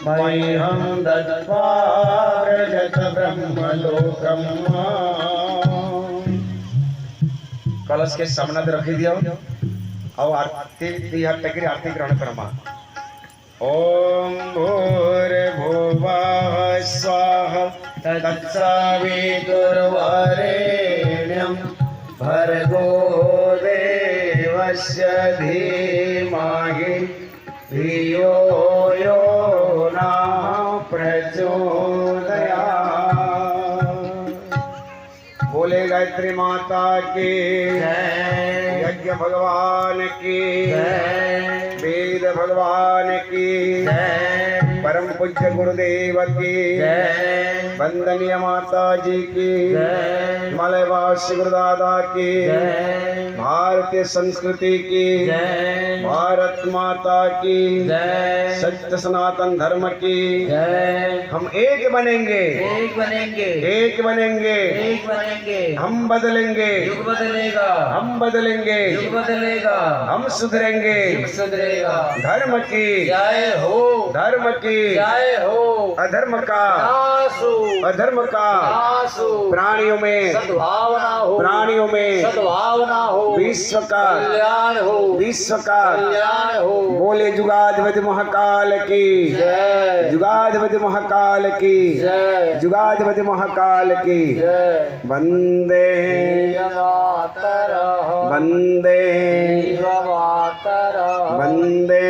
मह्यं दत्त्वा व्रजत ब्रह्मलोकम्। कलश के सामने रखी दियो और आरती दी हाथ टेकरी आरती ग्रहण करमा। ओम भूर्भुवः स्वाहा तत्सवितुर्वरेण्यं भर्गो देवस्य धीमहि धियो यो नः प्रचोदयात्। बोले गायत्री माता की जय, यज्ञ भगवान की जय, वेद भगवान की जय, परम पूज्य गुरुदेव की जय, वंदनीय माता जी की जय, हिमालयवासी गुरुदादा की जय, भारतीय संस्कृति की जय, भारत माता की जय, सत्य सनातन धर्म की जय। हम एक बनेंगे, एक बनेंगे, एक बनेंगे, एक बनेंगे। हम बदलेंगे, युग बदलेगा, हम बदलेंगे, युग बदलेगा, हम सुधरेंगे। युग सुधरेगा। धर्म की जय हो, धर्म की जय हो। अधर्म का नाश हो, अधर्म का नाश हो। प्राणियों में सद्भावना हो, प्राणियों में सद्भावना हो। विश्व का कल्याण हो, विश्व का कल्याण हो। बोले जुगाधिपति महाकाल की जय, जुगाधिपति महाकाल की जय, जुगाधिपति महाकाल की जय। वंदे मातरः, वंदे मातरः, वंदे